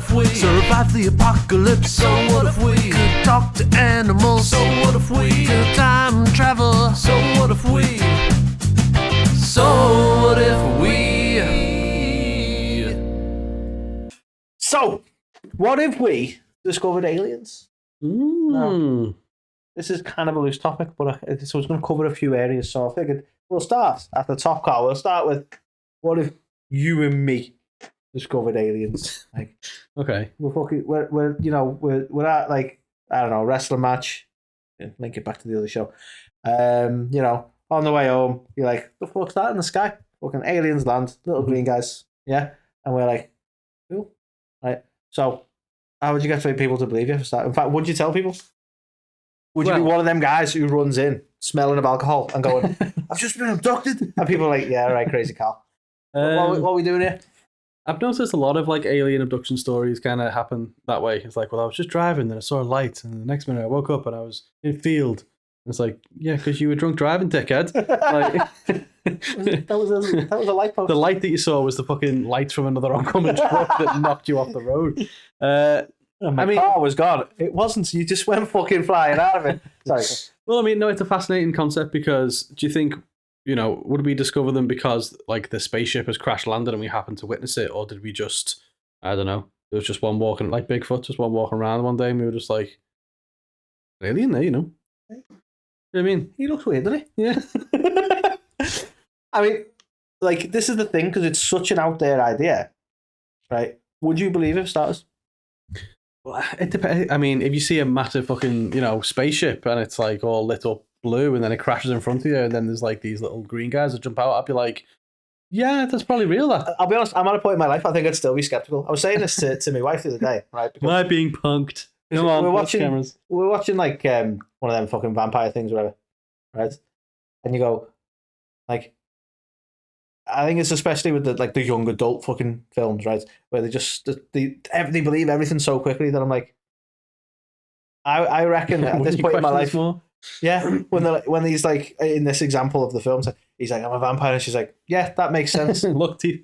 if we survive the apocalypse? So what if we could talk to animals? So what if we could time travel? So what if we? So what if we? So, what if we discovered aliens? Now, this is kind of a loose topic, but so it's going to cover a few areas. So I figured we'll start at the top, Carl. We'll start with what if you and me discovered aliens? Like, Okay. We're at like, I don't know, wrestling match. Link it back to the other show. On the way home, you're like, the fuck's that in the sky? Fucking aliens land, little green guys. Yeah, and we're like, cool. Right. So, how would you get people to believe you for start? In fact, would you tell people? Would you be one of them guys who runs in smelling of alcohol and going, I've just been abducted? And people are like, yeah, right, crazy Karl. What are we doing here? I've noticed a lot of like alien abduction stories kind of happen that way. It's like, well, I was just driving, then I saw a light, and the next minute I woke up and I was in field. And it's like, yeah, because you were drunk driving, dickhead. Like, that was a light post. The light that you saw was the fucking light from another oncoming truck that knocked you off the road. My car was gone. It wasn't. You just went fucking flying out of it. Sorry. Well, I mean, no, it's a fascinating concept because do you think, would we discover them because like the spaceship has crash landed and we happened to witness it, or did we just, I don't know, there was just one walking, like Bigfoot, just one walking around one day and we were just like, alien there, You know what I mean? He looks weird, doesn't he? Yeah. I mean, like, this is the thing, because it's such an out there idea, right? Would you believe it, for starters? Well, it depends. I mean, if you see a massive fucking, spaceship and it's like all lit up blue and then it crashes in front of you and then there's like these little green guys that jump out, I'd be like, yeah, that's probably real. That. I'll be honest, I'm at a point in my life I think I'd still be skeptical. I was saying this to my wife the other day, right? Am I being punked? Come on, we're watching like one of them fucking vampire things or whatever, right? And you go, like, I think it's especially with the young adult fucking films, right? Where they believe everything so quickly that I'm like, I reckon at this point in my life, yeah, when he's like in this example of the film, he's like, I'm a vampire, and she's like, yeah, that makes sense. Look, teeth.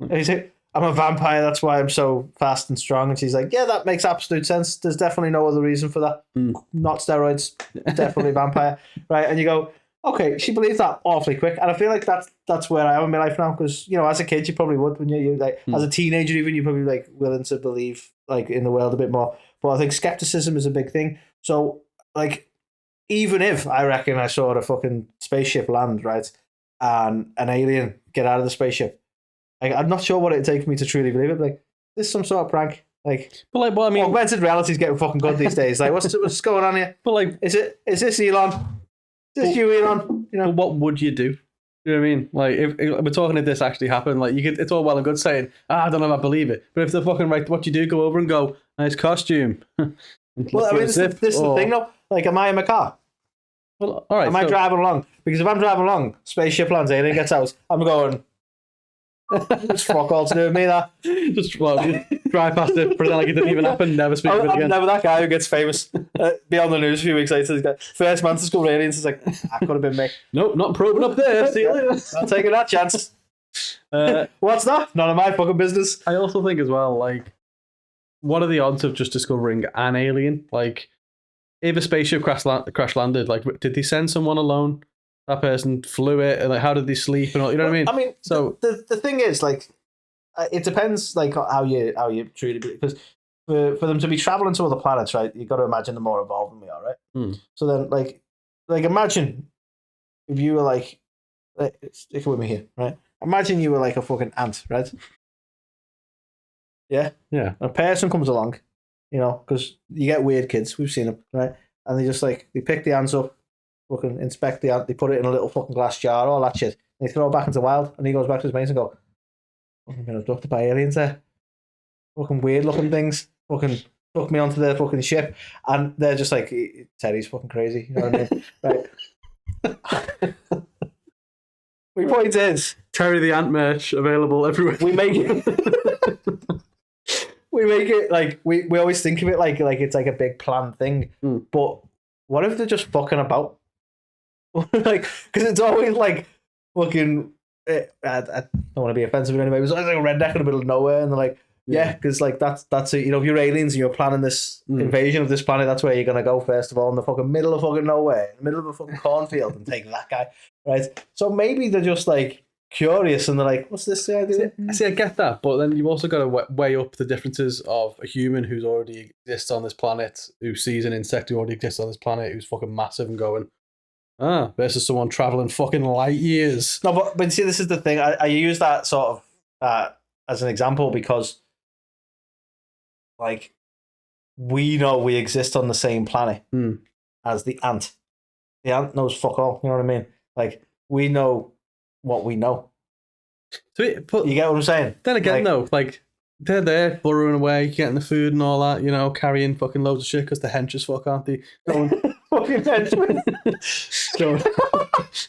He's like, I'm a vampire, that's why I'm so fast and strong, and she's like, yeah, that makes absolute sense. There's definitely no other reason for that. Not steroids, definitely vampire, right? And you go, okay, she believes that awfully quick, and I feel like that's where I am in my life now. Because as a kid, you probably would when you like as a teenager, even you're probably like willing to believe like in the world a bit more. But I think skepticism is a big thing. So like, even if I reckon I saw a fucking spaceship land, right, and an alien get out of the spaceship, like, I'm not sure what it'd take for me to truly believe it. But, like, this is some sort of prank. Like, but like, well, I mean, augmented reality's getting fucking good these days. Like, what's going on here? But like, is this Elon? Is this you, Elon? But what would you do? You know what I mean? Like, if we're talking if this actually happened, like, it's all well and good saying, I don't know if I believe it. But if they're fucking right, what you do, go over and go, nice costume. Well, I mean, this is the thing, though. Like, am I in my car? Well, all right. Am I driving along? Because if I'm driving along, spaceship lands, alien gets out, I'm going, it's fuck all to do with me, that. Just drive past it, pretend like it didn't even happen, never speak of it again. I'm never that guy who gets famous. Be on the news a few weeks later. He's got first man to discover aliens. It's like, that could have been me. Nope, not probing up there. See you later. Not taking that chance. What's that? None of my fucking business. I also think as well, like, what are the odds of just discovering an alien? Like, if a spaceship crash landed, like, did they send someone alone? That person flew it, and like, how did they sleep and all? You know what I mean? I mean, so the thing is, like, it depends, like, how you truly believe. Because for them to be traveling to other planets, right? You got to imagine they're more evolved than we are, right? So then, like imagine if you were like, stick with me here, right? Imagine you were like a fucking ant, right? Yeah. A person comes along, because you get weird kids. We've seen them, right? And they pick the ants up. Fucking inspect the ant, they put it in a little fucking glass jar, all that shit. And they throw it back into the wild, and he goes back to his mates and go, fucking been abducted by aliens there. Fucking weird looking things. Fucking took me onto their fucking ship. And they're just like, Teddy's fucking crazy. You know what I mean? Right. My point is, Terry the Ant merch available everywhere. We make it like we always think of it like it's like a big planned thing. But what if they're just fucking about? Like, because it's always like fucking. I don't want to be offensive in any way. It's always like a redneck in the middle of nowhere, and they're like, Yeah, because like that's it. You know, if you're aliens and you're planning this invasion of this planet, that's where you're gonna go first of all, in the fucking middle of fucking nowhere, in the middle of a fucking cornfield, and take that guy, right? So maybe they're just like curious and they're like, "What's this guy doing?" See, I get that, but then you've also got to weigh up the differences of a human who's already exists on this planet, who sees an insect who already exists on this planet, who's fucking massive, and going, versus someone traveling fucking light years. No, but see, this is the thing. I use that sort of as an example because, like, we know we exist on the same planet as the ant. The ant knows fuck all. You know what I mean? Like, we know what we know. You get what I'm saying? Then again, though, like, they're there burrowing away, getting the food and all that, you know, carrying fucking loads of shit because they're hench as fuck, aren't they? Fucking henchmen.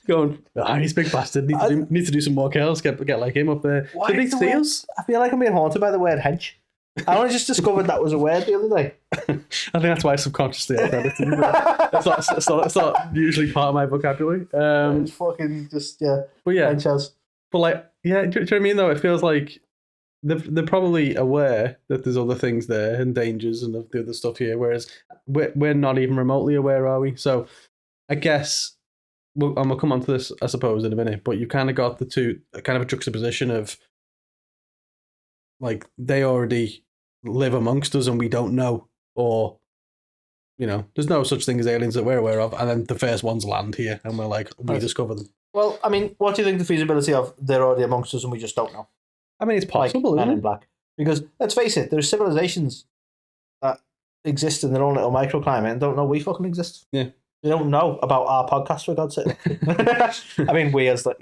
going, he's a big bastard. Need to do some more kills. Get like him up there. Why Did he see us? I feel like I'm being haunted by the word hench. I only just discovered that was a word the other day. I think that's why subconsciously I said it. It's not usually part of my vocabulary. It's fucking just, yeah. But yeah. Henchers. But like, yeah, do you know what I mean though? It feels like they're probably aware that there's other things there and dangers and the other stuff here, whereas we're not even remotely aware, are we? So I guess I'm gonna come on to this, I suppose, in a minute. But you kind of got the two, kind of a juxtaposition of like they already live amongst us and we don't know, or you know, there's no such thing as aliens that we're aware of, and then the first ones land here and we're like, we discover them. Well, I mean, what do you think the feasibility of they're already amongst us and we just don't know? I mean, it's possible, like isn't Men it? in Black. Because let's face it, there's civilizations that exist in their own little microclimate and don't know we fucking exist. Yeah. They don't know about our podcast, for God's sake. I mean, we as like,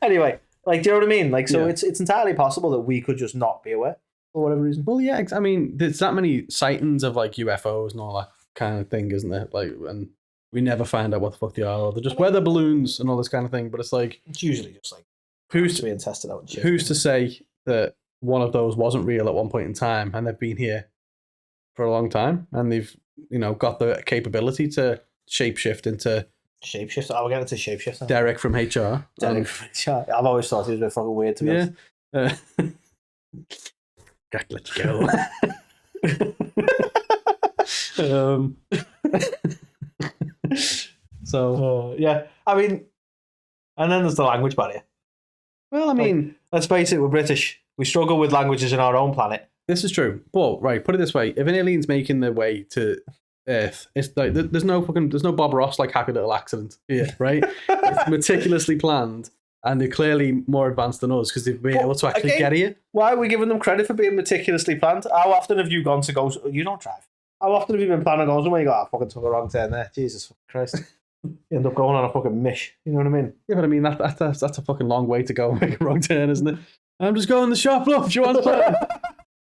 Anyway, like, do you know what I mean? Like, so it's entirely possible that we could just not be aware for whatever reason. Well, yeah, I mean, there's that many sightings of like UFOs and all that kind of thing, isn't there? Like, and we never find out what the fuck they are, or they're just weather balloons and all this kind of thing. But it's like, it's usually just like who's being tested out. And shit. Who's to say that one of those wasn't real at one point in time, and they've been here for a long time, and they've, you know, got the capability to shapeshift into shapeshift. I'll get into shapeshift. Derek from HR. Derek from HR. I've always thought he was a bit fucking weird, to be honest. Gotta let you go. So yeah, I mean, and then there's the language barrier. Well, I mean, let's face it, we're British. We struggle with languages in our own planet. This is true. But right, put it this way: if an alien's making their way to Earth, it's like there's no Bob Ross like happy little accident here, right? It's meticulously planned, and they're clearly more advanced than us because they've been able to actually get here. Why are we giving them credit for being meticulously planned? How often have you gone to go? You don't drive. How often have you been planning going somewhere? You go, I fucking took a wrong turn there. Jesus Christ. You end up going on a fucking mish. You know what I mean? Yeah, but I mean, that's a fucking long way to go and make a wrong turn, isn't it? I'm just going to the shop, love. Do you want to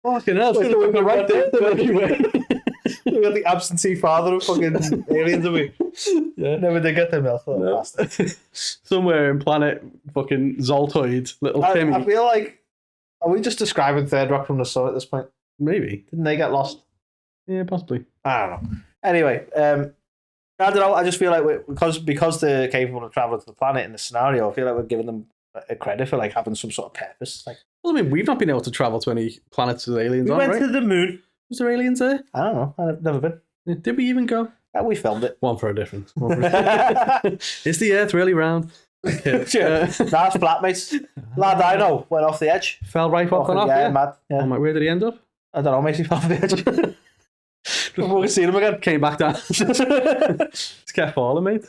fucking hell, it's going to be right there. We got the absentee father of fucking aliens, have we? Yeah. Never did get them else. No. Somewhere in planet fucking Zoltoid, little Timmy. I feel like, are we just describing Third Rock from the Sun at this point? Maybe. Didn't they get lost? Yeah, possibly. I don't know. Anyway, I don't know. I just feel like because they're capable of traveling to the planet in this scenario, I feel like we're giving them a credit for like having some sort of purpose. Like, well, I mean, we've not been able to travel to any planets with aliens. We went to the moon. Was there aliens there? I don't know. I've never been. Yeah, did we even go? We filmed it. One for a difference. Is the Earth really round? That's flat, mates. Lad, I know. Went off the edge. Fell right fucking off. Yeah, mad. Yeah. Oh my, where did he end up? I don't know, mate. He fell off the edge. We'll see him again. Came back down. Just kept falling, mate.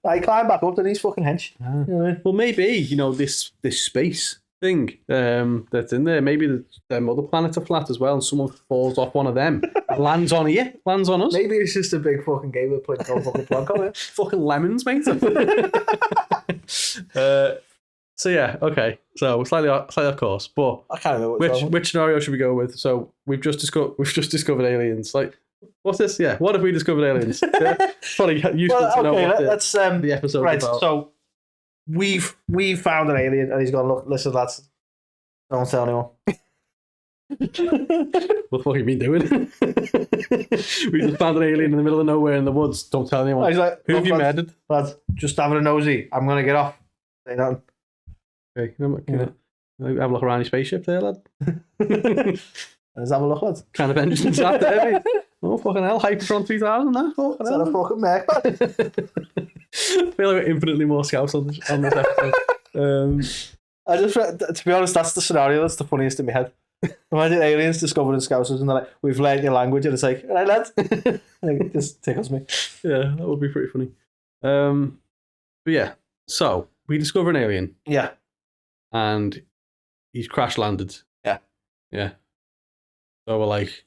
I climbed back up, and he's fucking hench. You know what I mean? Well, maybe, you know, this space thing that's in there, maybe them other planets are flat as well, and someone falls off one of them, lands on here, lands on us. Maybe it's just a big fucking game of Plinko fucking Plonko, yeah. Fucking lemons, mate. So yeah, okay. So slightly off course, but I can't remember which scenario should we go with? So we've just discovered aliens. Like, what's this? Yeah, what if we discovered aliens? Probably useful to know what the episode right, about. So we've found an alien, and he's gone, look, listen, lads, don't tell anyone. What the fuck have you been doing? We just found an alien in the middle of nowhere in the woods. Don't tell anyone. He's like, who have you murdered? Lads, just having a nosy. I'm gonna get off. Say nothing. Okay, I'm not gonna. Have a look around your spaceship there, lad. Let's have a look, lads. Kind of engines out there, mate. Oh, fucking hell. Hypertron 3000, that. Fucking Is hell. that a fucking mech, man? I feel like we're infinitely more scouts on this episode. I just, to be honest, that's the scenario that's the funniest in my head. Imagine aliens discovering Scousers and they're like, we've learned your language, and it's like, all right, lads. Like, it just tickles me. Yeah, that would be pretty funny. But yeah, so we discover an alien Yeah. and he's crash landed. Yeah. Yeah. So we're like,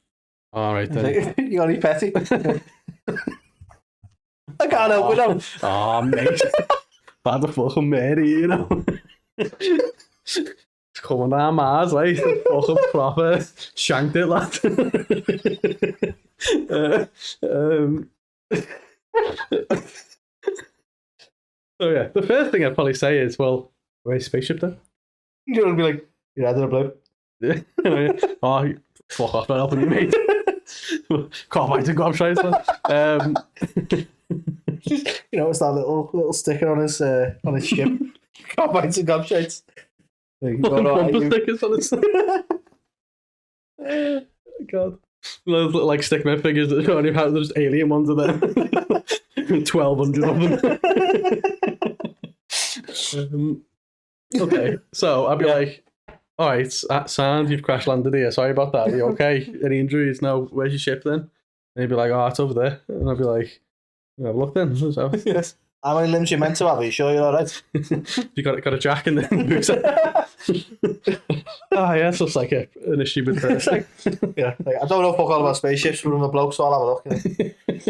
all right then. Like, you got any petty? I can't help it now. Oh, mate. Bad the fucking Mary, you know. It's coming down Mars, like, fucking proper shanked it, lad. So yeah, the first thing I'd probably say is, well, where's the spaceship then? You're going to be like, you're either a blue. Yeah. Oh, fuck off, not helping me, mate. Can't wait to go up, tries. You know, it's that little sticker on his ship. Can't find some gobshites. Like, Bumper stickers on his. God. Those look like stickman figures that don't even have, there's alien ones of them. 1,200 of them. Okay, so I'd be like, all right, Sand, you've crash landed here. Sorry about that. Are you okay? Any injuries? No. Where's your ship then? And he'd be like, oh, it's over there. And I'd be like, have a look then. So, yes. How many limbs you meant to have? Are you sure you're all right? You got a jack in the boots. Oh yeah, it's just like an issue with the Yeah, like, I don't know fuck all about spaceships, but I'm a bloke, so I'll have a look. You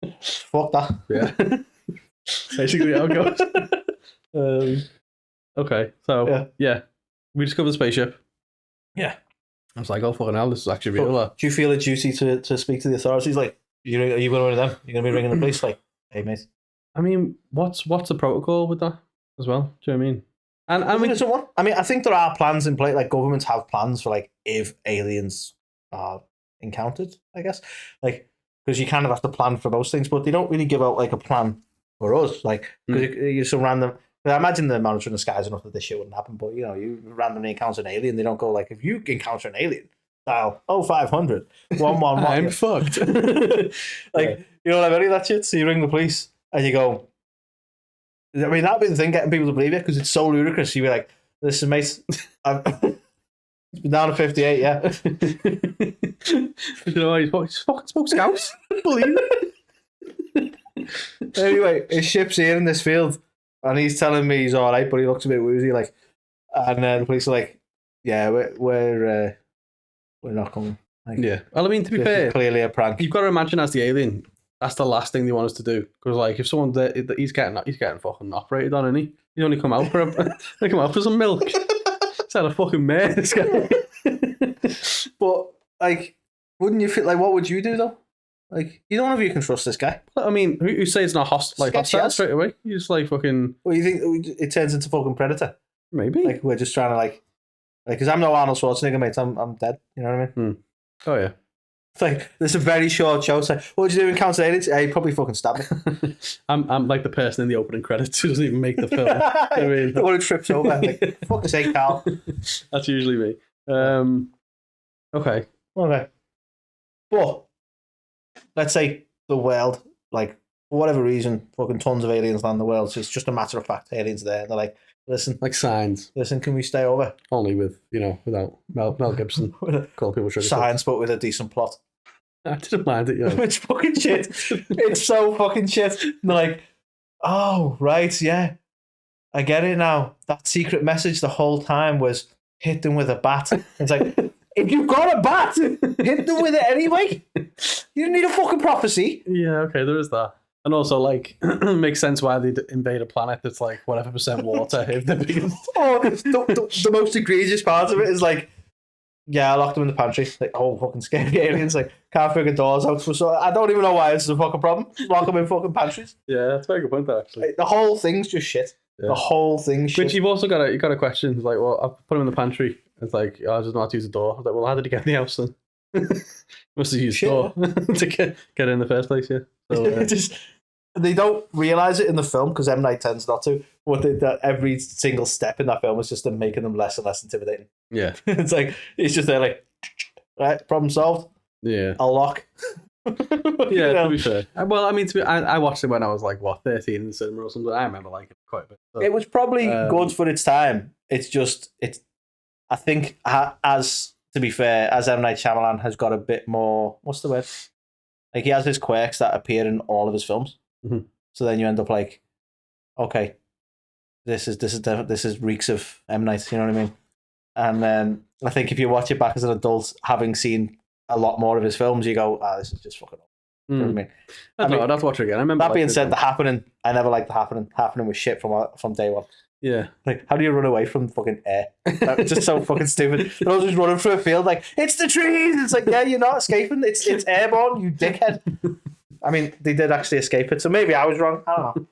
know? Fuck that. Yeah. Basically how it goes. Okay, so yeah. We discovered the spaceship. Yeah. I was like, oh fucking hell, this is actually real. Do you feel a duty to speak to the authorities? Like, are you going to be one of them? You're going to be ringing the police? Like, hey mate. I mean, what's the protocol with that as well? Do you know what I mean? And I think there are plans in place. Like, governments have plans for like if aliens are encountered. I guess, like, because you kind of have to plan for most things, but they don't really give out like a plan for us. Like, because you're some random. I imagine they're monitoring the skies enough that this shit wouldn't happen. But you know, you randomly encounter an alien, they don't go like, if you encounter an alien, dial 0500 111. I'm fucked. Like, you don't have any of that shit. So you ring the police and you go. I mean, that'd be the thing, getting people to believe it, because it's so ludicrous. You'd be like, listen, mate, it's been down to 58, yeah. You know, he's fucking smoke scouts. Believe it. Anyway, his ship's here in this field, and he's telling me he's all right, but he looks a bit woozy, like. And the police are like, yeah, we're not coming. Like, Yeah. Well, I mean, to be fair, clearly a prank. you've got to imagine as the alien, that's the last thing they want us to do. Because like, if someone he's getting fucking operated on, isn't he? He's only come out for they come out for some milk. It's had a fucking mare, this guy. But like, wouldn't you feel like, what would you do though? Like, you don't know if you can trust this guy. I mean, who says it's not hostile straight away? You just like fucking. Well, you think it turns into fucking Predator? Maybe. Like, we're just trying to like, because I'm no Arnold Schwarzenegger, mate. I'm dead. You know what I mean? Oh yeah. It's like, there's a very short show. It's like, what would you do in Council Aliens? He'd probably fucking stab me. I'm like the person in the opening credits who doesn't even make the film. I mean, the one who trips over. Like, fuck's sake, Karl. That's usually me. Okay. But let's say the world, like, for whatever reason, fucking tons of aliens land the world. So it's just a matter of fact, aliens are there. And they're like, listen, Like Signs, can we stay over? only with without Mel Gibson. Call people sugar. Science, but with a decent plot. I didn't mind it. Yeah. It's fucking shit. It's so fucking shit. And they're like, oh, right, yeah. I get it now. That secret message the whole time was hit them with a bat. It's like, if you've got a bat, hit them with it anyway. You didn't need a fucking prophecy. Yeah. Okay. There is that. And also, like, makes sense why they invade a planet that's like whatever % water. If the biggest. Oh, the most egregious part of it is like, yeah, I locked them in the pantry. Like, oh, fucking scary aliens. Like, can't figure doors out. So I don't even know why this is a fucking problem. Lock them in fucking pantries. Yeah, that's a very good point, there, actually. Like, the whole thing's just shit. Yeah. The whole thing's shit. Which you've also got a question. It's like, well, I've put them in the pantry. It's like, oh, I just know how to use the door. I was like, well, how did he get in the house then? Must have used the door to get in the first place, yeah. So, they don't realize it in the film because M. Night tends not to. But that every single step in that film is just them making them less and less intimidating. Yeah. It's like he's just there, like, right, problem solved. Yeah. I'll lock. Yeah, to be fair. Well, I mean, I watched it when I was like 13 in the cinema or something. I remember liking it quite a bit. So, It was probably good for its time. It's just I think as to be fair, as M. Night Shyamalan has got a bit more. What's the word? Like he has his quirks that appear in all of his films. Mm-hmm. So then you end up like, okay, this is reeks of M. Night. You know what I mean? And then I think if you watch it back as an adult, having seen a lot more of his films, you go, this is just fucking up. You know what I mean? I mean, I'd have to watch it again. I remember that being said, The Happening, I never liked The Happening. Happening was shit from day one. Yeah. Like, how do you run away from fucking air? That's just so fucking stupid. They're all just running through a field like, it's the trees! It's like, yeah, you're not escaping. It's airborne, you dickhead. I mean, they did actually escape it, so maybe I was wrong. I don't know.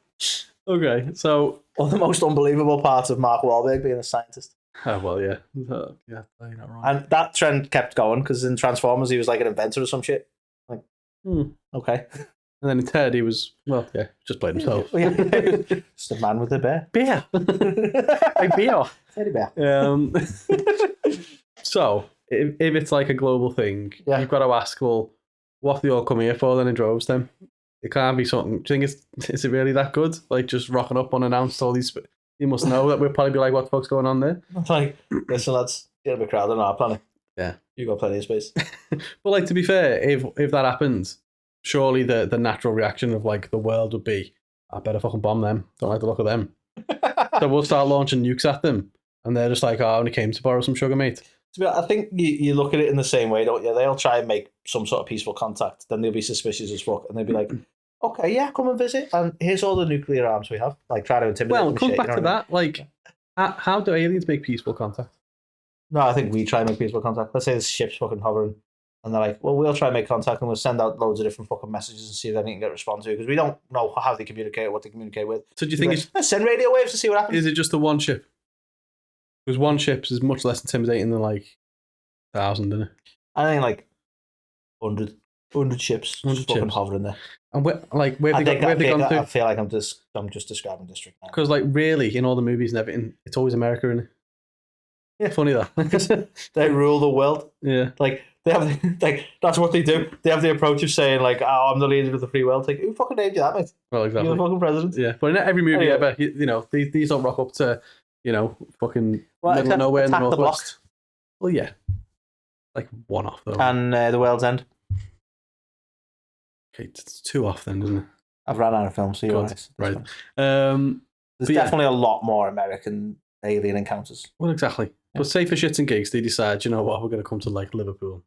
Okay, so... Or the most unbelievable part of Mark Wahlberg being a scientist. Oh, well, yeah. Yeah, you're not wrong. And that trend kept going, because in Transformers, he was like an inventor or some shit. Like, okay. And then in Ted, he was, well, yeah, just played himself. Just a man with a bear. Beer. Like beer. Teddy bear. So, if it's like a global thing, Yeah. you've got to ask, well, what do they all come here for then in droves then? It can't be something. Do you think is it really that good? Like just rocking up unannounced, all these. You must know that we'll probably be like, what the fuck's going on there? Like, listen, lads, get a bit crowded on our planet. Yeah. You got plenty of space. But like, to be fair, if that happens, surely the natural reaction of like the world would be, I better fucking bomb them. Don't like the look of them. So we'll start launching nukes at them, and they're just like, I only came to borrow some sugar, mate. I think you look at it in the same way, don't you? They'll try and make some sort of peaceful contact, then they'll be suspicious as fuck, and they'll be like, okay, yeah, come and visit, and here's all the nuclear arms we have. Like, try to intimidate them. Well, it comes shit, back you know to what I mean? that. Like, how do aliens make peaceful contact? No, I think we try and make peaceful contact. Let's say there's ships fucking hovering, and they're like, well, we'll try and make contact, and we'll send out loads of different fucking messages and see if anything can get responded to, because we don't know how they communicate or what they communicate with. So do you think Like, let's send radio waves to see what happens. is it just the one ship? Because one ship is much less intimidating than like 1,000, isn't it? I think like 100 ships 100 just fucking ships. hovering there. And where have they gone I to? feel like I'm just describing district now. Because like really, in all the movies and everything, it's always America, isn't it? Yeah. Funny that. They rule the world. Yeah. Like they have, like that's what they do. They have the approach of saying like, "Oh, I'm the leader of the free world." Like, who fucking named you that, mate? Well, You're exactly. the fucking president. Yeah, but in every movie Yeah. ever, you know, these don't rock up to, you know, fucking Well, middle of nowhere in the Attack the northwest. Well, yeah, like one off though. And the World's End. Okay, it's two off then, isn't it? I've run out of films, so you're God, right. right. There's but yeah. definitely a lot more American alien encounters. Well, exactly. Yeah. But say for shits and gigs, they decide, you know what, we're going to come to like Liverpool.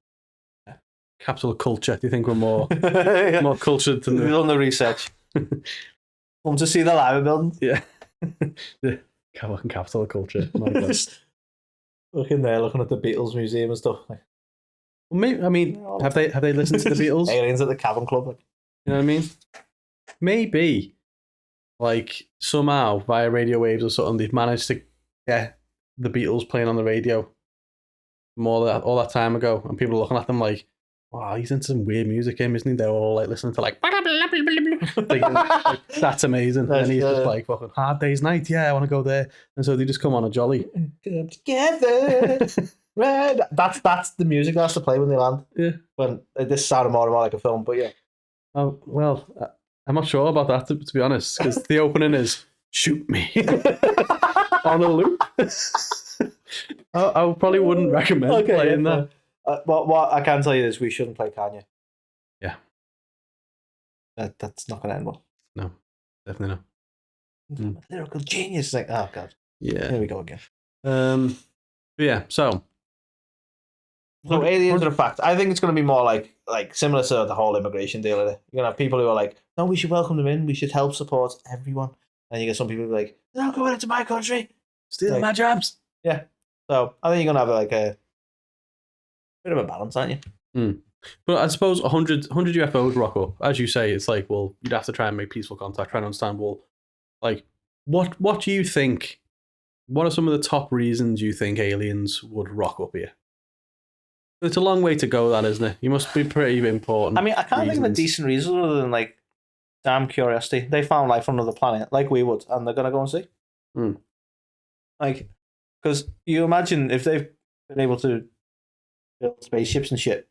Yeah. Capital of culture. Do you think we're more Yeah. more cultured than We've the... done the research. Come to see the Lima building. Yeah. The fucking capital of culture. My God. Looking there, looking at the Beatles museum and stuff. Like, Well, maybe, I mean, have they listened to the Beatles? Aliens at the Cavern Club. Like. You know what I mean? Maybe, like, somehow via radio waves or something, they've managed to get the Beatles playing on the radio all that time ago, and people are looking at them like, wow, he's into some weird music, isn't he? They're all like listening to like, like that's amazing. And he's just like, fucking Hard Day's Night, yeah, I want to go there. And so they just come on a jolly. Come together. Right. That's the music that has to play when they land. Yeah. When this sounded more and more like a film, but yeah. Oh, well, I'm not sure about that, to be honest, because the opening is shoot me on a loop. I probably wouldn't recommend playing that. What I can tell you is we shouldn't play Kanye. Yeah. That's not going to end well. No, definitely not. Lyrical genius. Like, oh, God. Yeah. Here we go again. But yeah, so aliens are a fact. I think it's going to be more like similar to the whole immigration deal. You're going to have people who are like, no, we should welcome them in. We should help support everyone. And you get some people who are like, they're not going into my country. stealing my jobs. Yeah. So I think you're going to have like a bit of a balance, aren't you? But I suppose 100 UFOs rock up. As you say, it's like, well, you'd have to try and make peaceful contact, try and understand, well, like, what do you think? What are some of the top reasons you think aliens would rock up here? It's a long way to go, that, isn't it? You must be pretty important. I mean, I can't think of a reasons. decent reason other than like damn curiosity. They found life on another planet, like we would, and they're gonna go and see. Like, because you imagine if they've been able to build spaceships and shit,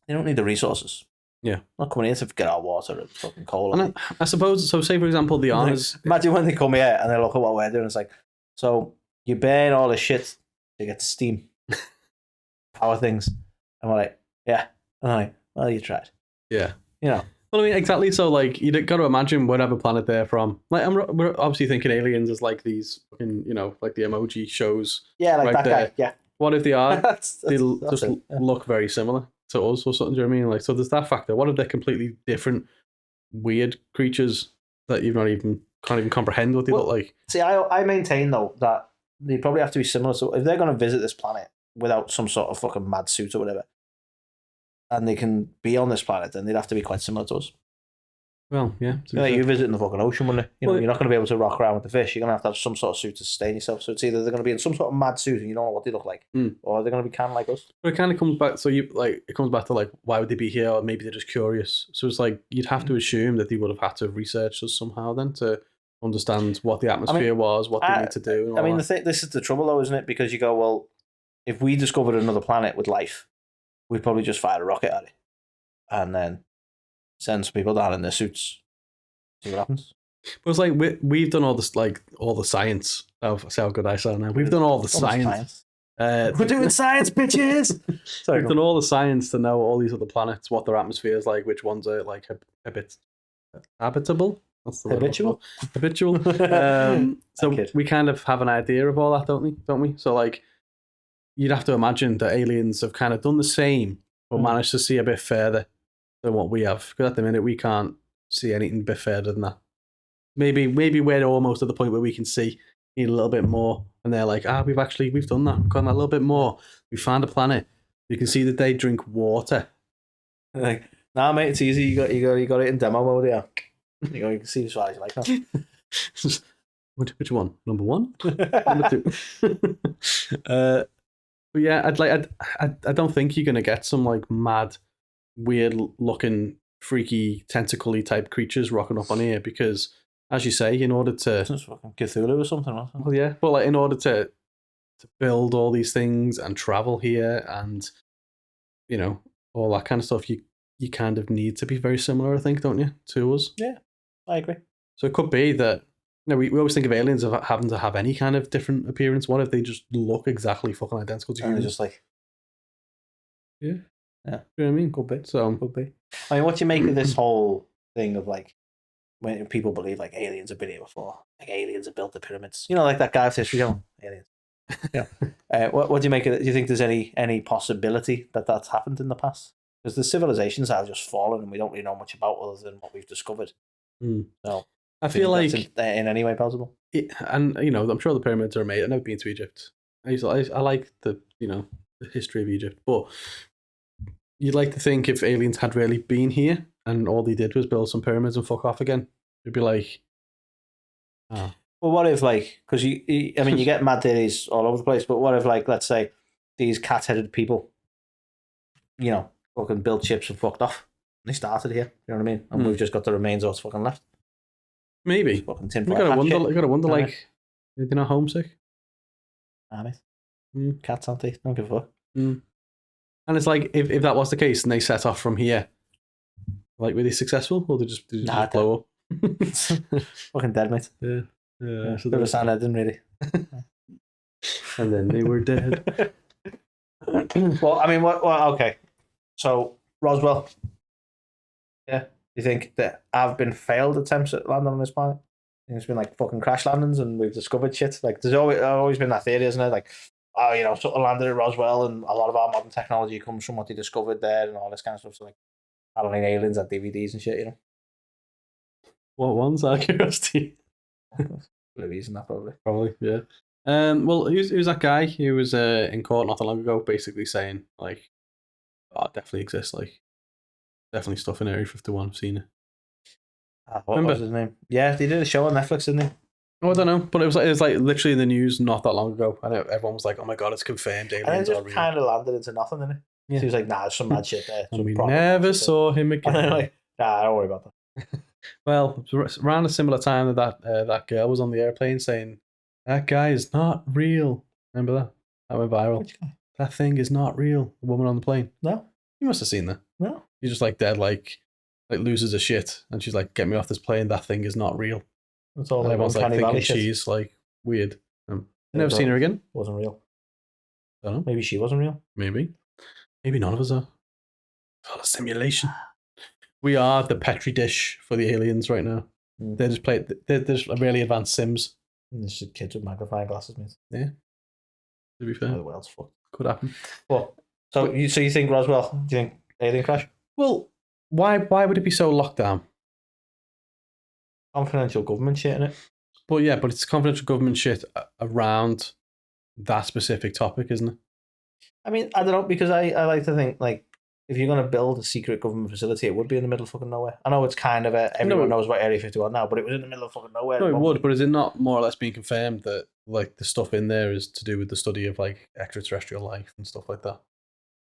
they don't need the resources. Yeah, not coming here to get our water and fucking coal. And I suppose so. Say for example, the honors. Imagine when they come here and they look at what we're doing. It's like, so you burn all this shit to get steam, power things, and we're like, yeah. And I'm like, well, you tried. Yeah. Well, I mean, exactly. So, like, you got to imagine whatever planet they're from. Like, we're obviously thinking aliens as like these fucking, like the emoji shows. Yeah, like right that there. guy. Yeah. What if they are? They that's just look very similar to us or something. Do you know what I mean? Like, so there's that factor. What if they're completely different, weird creatures that you can't even comprehend what they look like? See, I maintain though that they probably have to be similar. So if they're going to visit this planet without some sort of fucking mad suit or whatever, and they can be on this planet, then they'd have to be quite similar to us. Well, yeah. You visit in the fucking ocean, wouldn't it? You're not going to be able to rock around with the fish. You're going to have some sort of suit to sustain yourself. So it's either they're going to be in some sort of mad suit and you don't know what they look like, or they're going to be kind of like us. But it kind of comes back. So it comes back to like, why would they be here? Or maybe they're just curious. So it's like you'd have to assume that they would have had to have researched us somehow then to understand what the atmosphere was, what they need to do. I mean, this is the trouble though, isn't it? Because you go, well, if we discovered another planet with life, we'd probably just fire a rocket at it and then send some people down in their suits. See what happens. But it's like we've done all this, like all the science. Oh, see how good I sound now. We've done all the science. We're doing science, bitches. We've done all the science to know all these other planets, what their atmosphere is like, which ones are like a bit habitable. That's the habitual. Habitual. So we kind of have an idea of all that, don't we? So like, you'd have to imagine that aliens have kind of done the same, but managed to see a bit further than what we have. Because at the minute we can't see anything a bit further than that. Maybe we're almost at the point where we can see a little bit more, and they're like, we've done that. We've gone a little bit more. We found a planet. You can see that they drink water. Like, nah, mate, it's easy. You got it in demo mode, yeah. You can see the you like that. Which one? Number one? Number two? But yeah, I don't think you're gonna get some like mad, weird looking, freaky, tentacle-y type creatures rocking up on here because, as you say, in order to it's fucking Cthulhu or something, wasn't it? Well, yeah, but like in order to build all these things and travel here and all that kind of stuff, you kind of need to be very similar, I think, don't you, to us? Yeah, I agree. So it could be that we always think of aliens of having to have any kind of different appearance. What if they just look exactly fucking identical to humans? Just like, yeah. Yeah. You know what I mean? Could be. So could be. I mean, what do you make of this whole thing of like when people believe like aliens have been here before, like aliens have built the pyramids? Like that guy with history going, aliens. Yeah. What do you make of it? Do you think there's any possibility that that's happened in the past? Because the civilizations have just fallen, and we don't really know much about other than what we've discovered. So I feel like in any way possible. And I'm sure the pyramids are made. I've never been to Egypt. I like the the history of Egypt, but you'd like to think if aliens had really been here and all they did was build some pyramids and fuck off again, it'd be like, well, what if because you get mad theories all over the place, but what if let's say these cat-headed people, fucking built ships and fucked off. They started here, you know what I mean? And we've just got the remains of what's fucking left. Maybe. You gotta wonder, like, they're not homesick. Cats, aren't they? Don't give a fuck. And it's like, if that was the case and they set off from here, like, were they successful or did they just blow up? Fucking dead, mate. Yeah. So they were sad, didn't really. And then they were dead. Well, I mean, okay. So, Roswell. Yeah. Do you think there have been failed attempts at landing on this planet? I think it's been like fucking crash landings and we've discovered shit. Like, there's always been that theory, isn't there? Like, something landed at Roswell and a lot of our modern technology comes from what they discovered there and all this kind of stuff. So, like, I don't think aliens had DVDs and shit, What ones? Out of curiosity. Movies and that, probably. Probably, yeah. Well, who's that guy who was in court not that long ago basically saying, like, it definitely exists, like, definitely stuff in Area 51, I've seen it. What was his name? Yeah, they did a show on Netflix, didn't they? Oh, I don't know, but it was like literally in the news not that long ago, and everyone was like, "Oh my god, it's confirmed, aliens and it are just real." kind of landed into nothing, didn't it? Yeah. So he was like, "Nah, there's some mad shit there." And we never saw him again. And like, nah, don't worry about that. Well, it was around a similar time that girl was on the airplane saying, "That guy is not real." Remember that? That went viral. Which guy? That thing is not real. The woman on the plane. No, You must have seen that. no. You're just like dead, like loses her shit, and she's like, "Get me off this plane. That thing is not real." That's all. And Like everyone's like uncanny thinking valley shit. she's like weird. Yeah, Never seen her again. Wasn't real. Don't know. Maybe she wasn't real. Maybe none of us are. It's all a simulation. We are the petri dish for the aliens right now. Mm. They're just really advanced Sims. And there's just kids with magnifying glasses, mate. Yeah. To be Oh, fair, the world's fucked. could happen. But so you think Roswell? Do you think alien crash? Well, why would it be so locked down? Confidential government shit in it. But yeah, but it's confidential government shit around that specific topic, isn't it? I mean, I don't know, because I like to think, like, if you're going to build a secret government facility, it would be in the middle of fucking nowhere. I know it's kind of everyone knows about Area 51 now, but it was in the middle of fucking nowhere. No, it would, but is it not more or less being confirmed that like the stuff in there is to do with the study of like extraterrestrial life and stuff like that?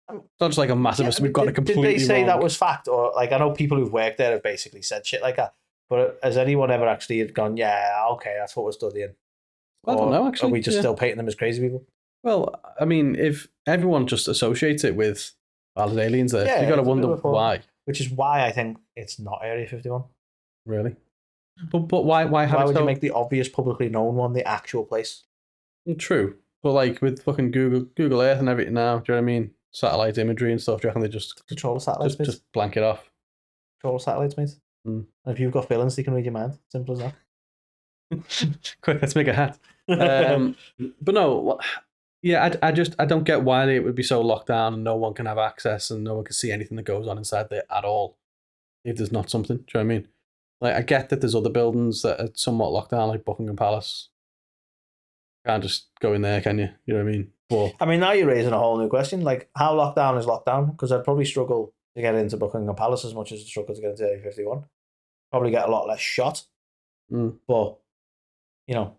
It's not just like a massive. Yeah, We've got it completely. Did they say wrong. that was fact, or like I know people who've worked there have basically said shit like that? But has anyone ever actually gone, yeah, okay, that's what we're studying? I don't know. Actually, are we just still painting them as crazy people? Well, I mean, if everyone just associates it with there's aliens there, Yeah, you got to it's a bit wonder of a why. Which is why I think it's not Area 51. Really? But why have Why it would so... you make the obvious publicly known one the actual place? True, but like with fucking Google Earth and everything now, do you know what I mean? Satellite imagery and stuff. Do you reckon they just Control the satellites, mate. just blank it off? Control the satellites, mate. Mm. And if you've got feelings, they can read your mind. Simple as that. Quick, let's make a hat. But no, yeah, I don't get why it would be so locked down and no one can have access and no one can see anything that goes on inside there at all. If there's not something, do you know what I mean? Like, I get that there's other buildings that are somewhat locked down, like Buckingham Palace. Can't just go in there, can you? You know what I mean? But I mean, now you're raising a whole new question. Like, how locked down is locked down? Because I'd probably struggle to get into Buckingham Palace as much as I struggle to get into Area 51. Probably get a lot less shot. But, you know,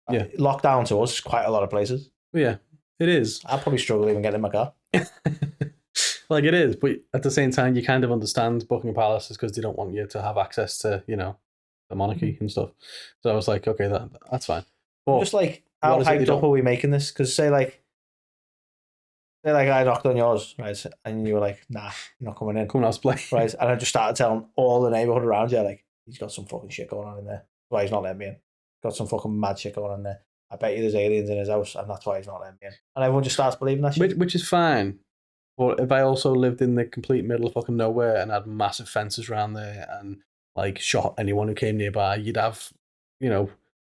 yeah, lockdown to us is quite a lot of places. Yeah, it is. I'd probably struggle even getting in my car. Like, it is, but at the same time, you kind of understand Buckingham Palace is because they don't want you to have access to, you know, the monarchy and stuff. So I was like, okay, that's fine. But just like, how hyped up are we making this? Because say I knocked on yours, right, and you were like, nah, you're not coming in. Come on, let's play. Right, and I just started telling all the neighbourhood around you, like, he's got some fucking shit going on in there. That's why he's not letting me in. Got some fucking mad shit going on in there. I bet you there's aliens in his house, and that's why he's not letting me in. And everyone just starts believing that shit. Which is fine. But if I also lived in the complete middle of fucking nowhere and had massive fences around there and like shot anyone who came nearby, you'd have, you know,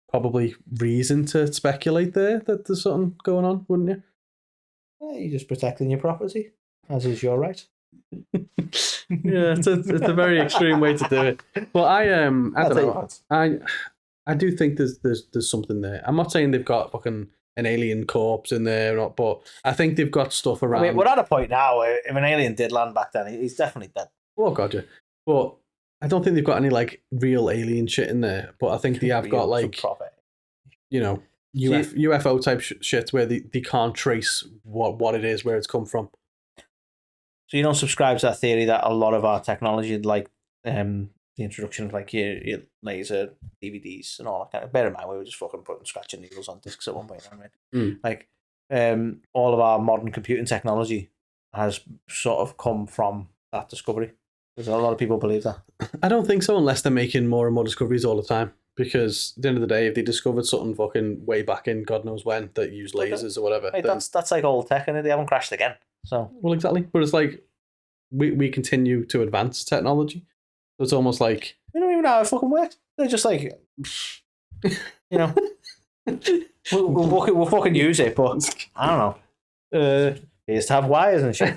probably reason to speculate there that there's something going on, wouldn't you? Yeah, you're just protecting your property, as is your right. Yeah, it's a very extreme way to do it. But I don't know. I do think there's something there. I'm not saying they've got fucking an alien corpse in there, but I think they've got stuff around. I mean, we're at a point now where if an alien did land back then, he's definitely dead. Oh god, yeah. But I don't think they've got any like real alien shit in there. But I think they have got like, you know, UFO type shit where they can't trace what it is, where it's come from. So you don't subscribe to that theory that a lot of our technology, like the introduction of like your laser DVDs and all that kind of. Bear in mind, we were just fucking putting scratching needles on discs at one point. You know what I mean? Like all of our modern computing technology has sort of come from that discovery. There's a lot of people believe that. I don't think so, unless they're making more and more discoveries all the time. Because at the end of the day, if they discovered something fucking way back in God knows when that used lasers or whatever, hey, that's like old tech, and they haven't crashed again. So well, exactly. But it's like we continue to advance technology. So it's almost like we don't even know how it fucking works. They're just like, you know, we'll fucking use it, but I don't know. They used to have wires and shit.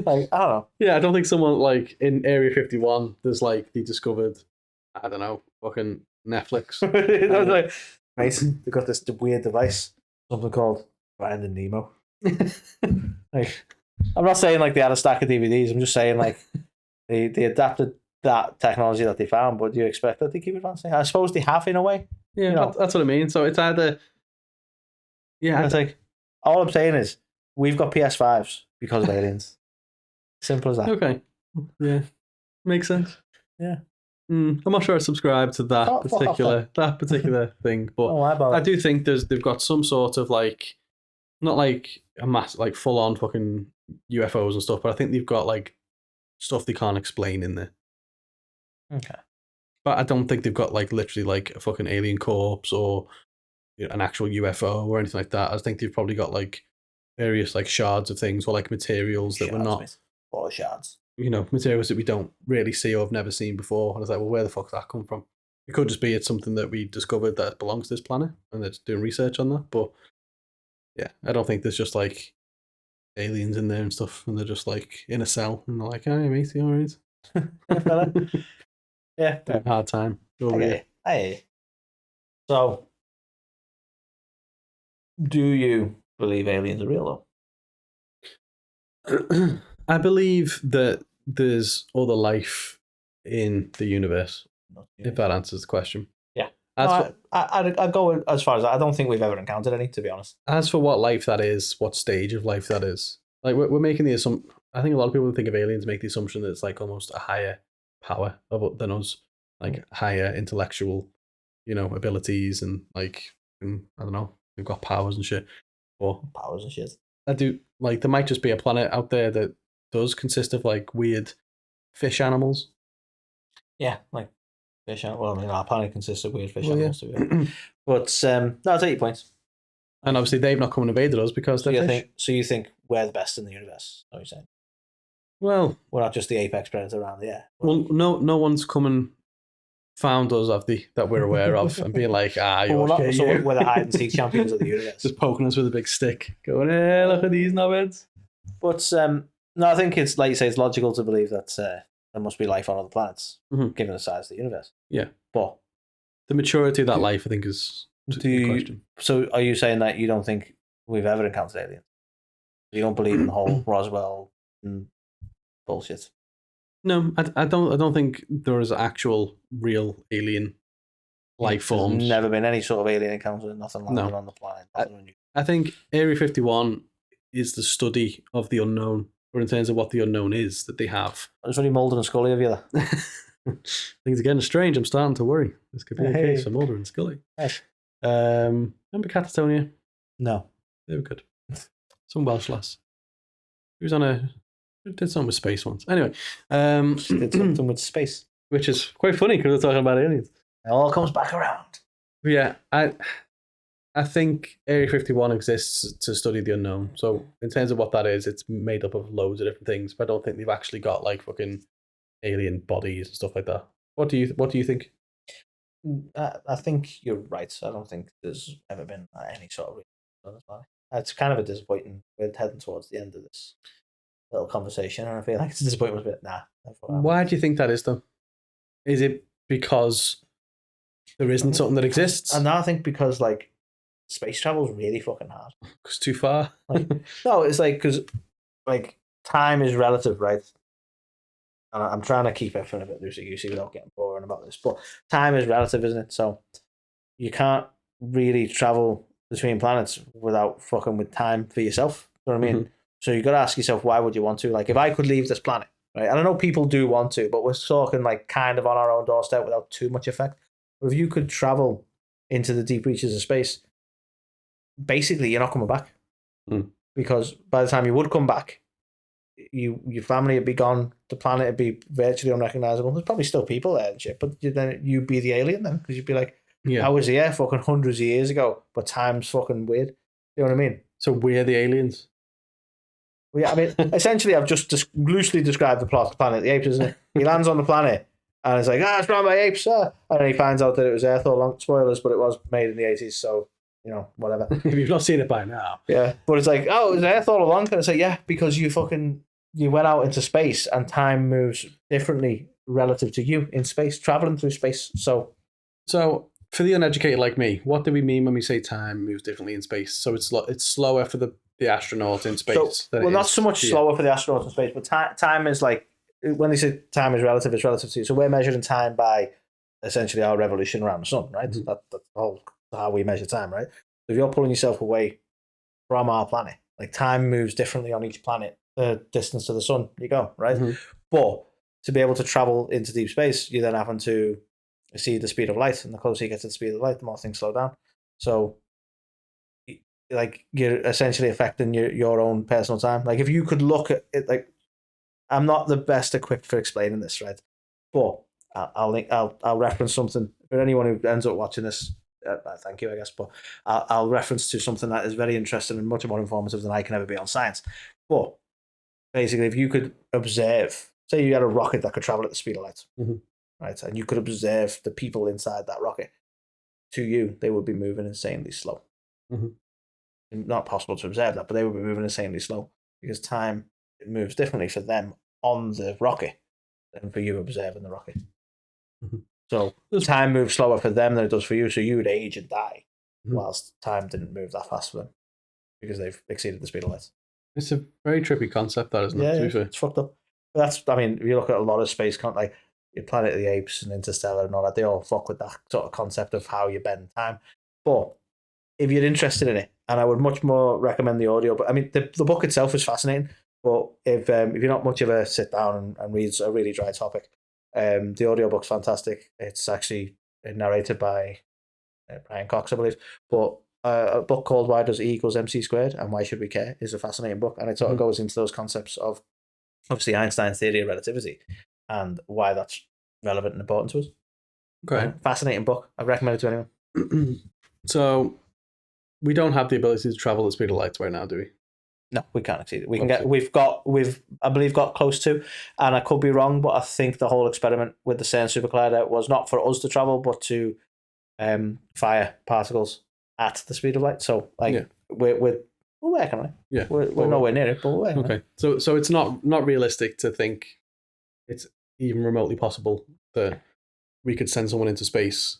Like, I don't know. Yeah, I don't think someone like in Area 51, there's like they discovered, I don't know, fucking Netflix. Like, mate, they got this weird device, something called Finding Nemo. Like, I'm not saying like they had a stack of DVDs. I'm just saying like they adapted that technology that they found. But do you expect that they keep advancing? I suppose they have in a way. Yeah, you know? That's what I mean. So it's either, yeah. It's like all I'm saying is we've got PS5s because of aliens. Simple as that. Okay. Yeah, makes sense. Yeah. I'm not sure I subscribe to that Fuck off particular thing, but Don't lie about I it. do think they've got some sort of like, not like a mass, like full on fucking UFOs and stuff, but I think they've got like stuff they can't explain in there. Okay. But I don't think they've got like literally like a fucking alien corpse or an actual UFO or anything like that. I think they've probably got like various like shards of things or like materials that were not, Or shards. materials that we don't really see or have never seen before. And I was like, well, where the fuck did that come from? It could just be it's something that we discovered that belongs to this planet and they're doing research on that. But yeah, I don't think there's just like aliens in there and stuff, and they're just like in a cell and they're like, "Hey, mate, you all right?" Yeah, fella. Yeah. Hard time. Over here. Hey. So, do you believe aliens are real though? I believe that there's other life in the universe. If that answers the question. Yeah. I'd go as far as I don't think we've ever encountered any, to be honest. As for what life that is, what stage of life that is, like we're making the assumption. I think a lot of people think of aliens make the assumption that it's like almost a higher power than us, like higher intellectual, abilities and like I don't know, they've got powers and shit. Or powers and shit. I do like there might just be a planet out there that does consist of like weird fish animals. Yeah, like fish animals. Well, I mean, our planet consists of weird fish Well, animals, to be honest. But no, I'll take your points. And obviously they've not come and invaded us because they're fish. You think we're the best in the universe? Is what you're saying? Well, we're not just the apex predator around the air. Well, no one's come and found us that we're aware of and being like, you're we're the hide and seek champions of the universe. Just poking us with a big stick, going, hey, look at these knobheads. But no, I think it's like you say, it's logical to believe that there must be life on other planets, given the size of the universe. Yeah, but the maturity of that life, I think, is a good question. So, are you saying that you don't think we've ever encountered aliens? You don't believe in the whole Roswell bullshit? No, I don't think there is actual real alien life forms. There's never been any sort of alien encounter, nothing like that on the planet. I think Area 51 is the study of the unknown, or in terms of what the unknown is that they have. There's only Mulder and Scully of you there. Things are getting strange. I'm starting to worry. This could be a case for Mulder and Scully. Hey. Remember Catatonia? No. They were good. Some Welsh lass. He was did something with space once. Anyway. Did something with space. Which is quite funny because we're talking about aliens. It all comes back around. But yeah, I think Area 51 exists to study the unknown. So in terms of what that is, it's made up of loads of different things, but I don't think they've actually got like fucking alien bodies and stuff like that. What do you think? I think you're right. I don't think there's ever been any sort of reason. It's kind of a disappointing. We're heading towards the end of this little conversation, and I feel like it's a disappointment. But nah. Why do you think that is, though? Is it because there isn't something that exists? And I think because like space travel is really fucking hard. It's too far. No, it's like because like time is relative, right? And I'm trying to keep everything a bit loosey-goosey without getting boring about this, but time is relative, isn't it? So you can't really travel between planets without fucking with time for yourself. You know what I mean? So you got to ask yourself, why would you want to? Like, if I could leave this planet, right? And I know people do want to, but we're talking like kind of on our own doorstep without too much effect. But if you could travel into the deep reaches of space, basically you're not coming back. Because by the time you would come back, your family would be gone, the planet would be virtually unrecognizable. There's probably still people there and shit, but then you'd be the alien then, because you'd be like, I was here fucking hundreds of years ago, but time's fucking weird. You know what I mean? So we're the aliens. Well, yeah, I mean, essentially, I've just loosely described the plot of Planet of the Apes, isn't it? He lands on the planet, and it's like, it's run by apes, and then he finds out that it was Earth all along. Spoilers, but it was made in the 80s, so, whatever. If you've not seen it by now. Yeah, but it's like, it was Earth all along, and it's like, yeah, because you went out into space, and time moves differently relative to you in space, traveling through space, so for the uneducated like me, what do we mean when we say time moves differently in space? So it's slower for the astronaut in space. Not so much slower for the astronaut in space, but time is like, when they say time is relative, it's relative to you. So we're measuring time by essentially our revolution around the sun, right? That's how we measure time, right? So if you're pulling yourself away from our planet, like time moves differently on each planet, the distance to the sun you go, right? But to be able to travel into deep space, you're then having to exceed the speed of light, and the closer you get to the speed of light, the more things slow down. So, like, you're essentially affecting your own personal time. Like, if you could look at it, like, I'm not the best equipped for explaining this, right? But I'll reference something for anyone who ends up watching this. Thank you, I guess. But I'll reference to something that is very interesting and much more informative than I can ever be on science. But basically, if you could observe, say you had a rocket that could travel at the speed of light, right, and you could observe the people inside that rocket, to you, they would be moving insanely slow. Not possible to observe that, but they would be moving insanely slow because time moves differently for them on the rocket than for you observing the rocket. So time moves slower for them than it does for you, so you would age and die, whilst time didn't move that fast for them because they've exceeded the speed of light. It's a very trippy concept, that, isn't it? Yeah, it's fucked up. But I mean, if you look at a lot of space, like your Planet of the Apes and Interstellar and all that, they all fuck with that sort of concept of how you bend time. But if you're interested in it, and I would much more recommend the audio, but I mean, the book itself is fascinating. But if you're not much of a sit down and read a really dry topic, the audiobook's fantastic. It's actually narrated by Brian Cox, I believe. But a book called Why Does E equals MC Squared and Why Should We Care is a fascinating book, and it sort of goes into those concepts of obviously Einstein's theory of relativity and why that's relevant and important to us. Okay. Fascinating book. I recommend it to anyone. So we don't have the ability to travel at the speed of light right now, do we? No, we can't exceed it. We've I believe got close to, and I could be wrong, but I think the whole experiment with the CERN super collider was not for us to travel, but to fire particles at the speed of light. So we're working on it. Yeah, we're nowhere near it, but we're working on it. So it's not realistic to think it's even remotely possible that we could send someone into space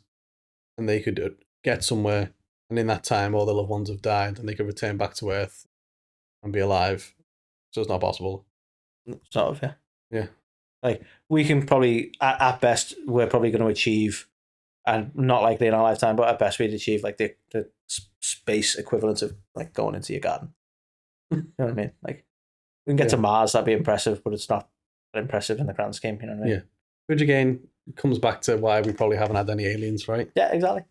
and they could get somewhere, and in that time all their loved ones have died, and they could return back to Earth and be alive. So it's not possible. Sort of, yeah. Yeah. Like, we can probably, at best, we're probably going to achieve, and not likely in our lifetime, but at best we'd achieve like the space equivalent of like going into your garden. You know what I mean? Like, we can get to Mars, that'd be impressive, but it's not that impressive in the grand scheme, you know what I mean? Yeah. Which again comes back to why we probably haven't had any aliens, right? Yeah, exactly.